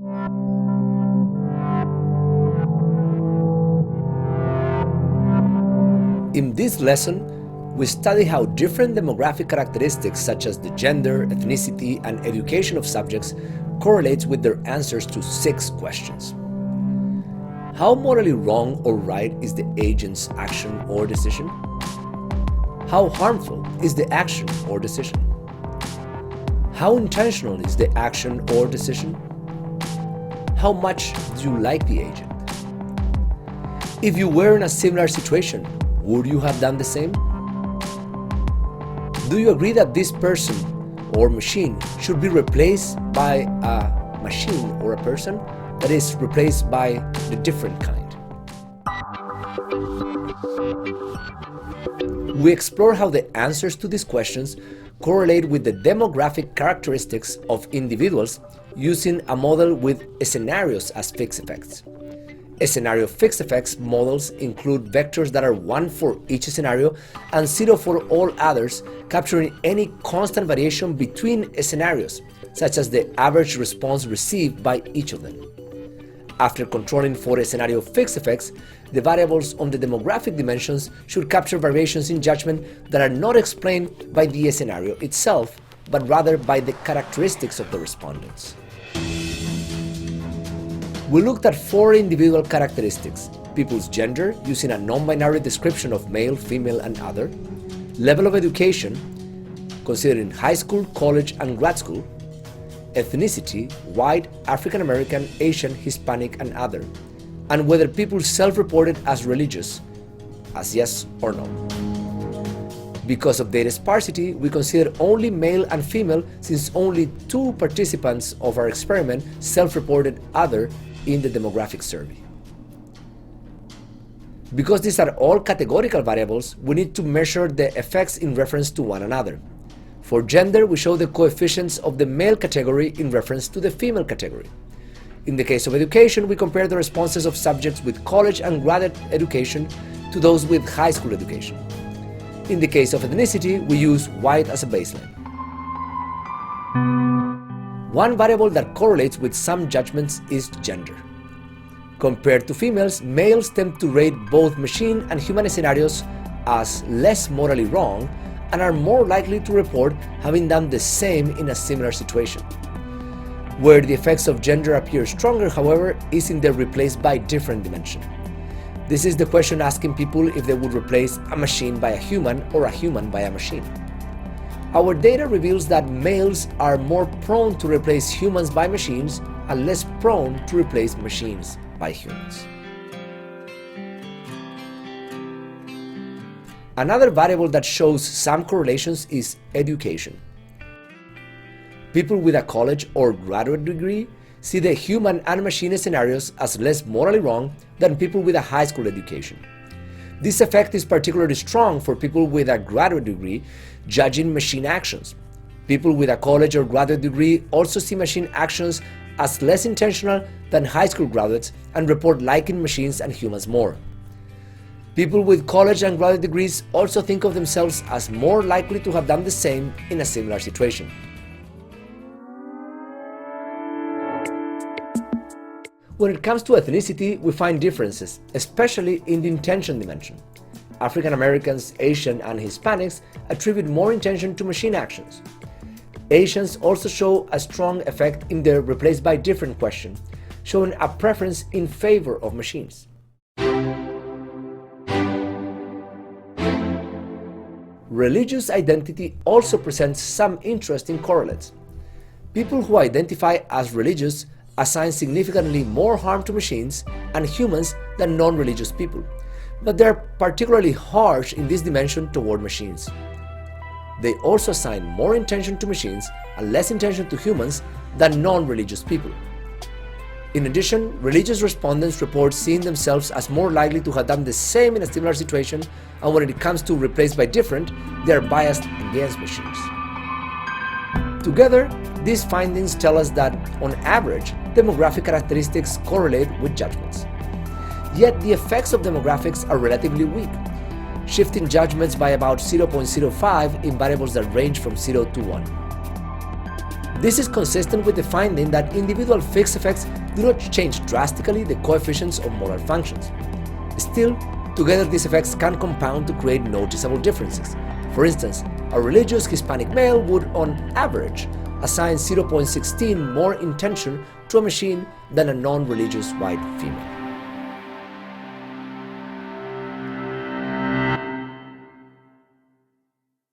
In this lesson, we study how different demographic characteristics such as the gender, ethnicity, and education of subjects correlates with their answers to 6 questions. How morally wrong or right is the agent's action or decision? How harmful is the action or decision? How intentional is the action or decision? How much do you like the agent? If you were in a similar situation, would you have done the same? Do you agree that this person or machine should be replaced by a machine or a person that is replaced by the different kind? We explore how the answers to these questions correlate with the demographic characteristics of individuals using a model with scenarios as fixed effects. Scenario fixed effects models include vectors that are 1 for each scenario and 0 for all others, capturing any constant variation between scenarios, such as the average response received by each of them. After controlling for scenario fixed effects, the variables on the demographic dimensions should capture variations in judgment that are not explained by the scenario itself, but rather by the characteristics of the respondents. We looked at 4 individual characteristics: people's gender, using a non-binary description of male, female, and other; level of education, considering high school, college, and grad school; ethnicity, white, African American, Asian, Hispanic, and other; and whether people self-reported as religious, as yes or no. Because of data sparsity, we consider only male and female, since only 2 participants of our experiment self-reported other in the demographic survey. Because these are all categorical variables, we need to measure the effects in reference to one another. For gender, we show the coefficients of the male category in reference to the female category. In the case of education, we compare the responses of subjects with college and graduate education to those with high school education. In the case of ethnicity, we use white as a baseline. One variable that correlates with some judgments is gender. Compared to females, males tend to rate both machine and human scenarios as less morally wrong and are more likely to report having done the same in a similar situation. Where the effects of gender appear stronger, however, is in the replaced by different dimension. This is the question asking people if they would replace a machine by a human or a human by a machine. Our data reveals that males are more prone to replace humans by machines and less prone to replace machines by humans. Another variable that shows some correlations is education. People with a college or graduate degree see the human and machine scenarios as less morally wrong than people with a high school education. This effect is particularly strong for people with a graduate degree judging machine actions. People with a college or graduate degree also see machine actions as less intentional than high school graduates and report liking machines and humans more. People with college and graduate degrees also think of themselves as more likely to have done the same in a similar situation. When it comes to ethnicity, we find differences, especially in the intention dimension. African Americans, Asian, and Hispanics attribute more intention to machine actions. Asians also show a strong effect in the replaced by different question, showing a preference in favor of machines. Religious identity also presents some interesting correlates. People who identify as religious assign significantly more harm to machines and humans than non-religious people, but they are particularly harsh in this dimension toward machines. They also assign more intention to machines and less intention to humans than non-religious people. In addition, religious respondents report seeing themselves as more likely to have done the same in a similar situation, and when it comes to replaced by different, they are biased against machines. Together, these findings tell us that, on average, demographic characteristics correlate with judgments. Yet the effects of demographics are relatively weak, shifting judgments by about 0.05 in variables that range from 0 to 1. This is consistent with the finding that individual fixed effects do not change drastically the coefficients of molar functions. Still, together these effects can compound to create noticeable differences. For instance, a religious Hispanic male would, on average, assign 0.16 more intention to a machine than a non-religious white female.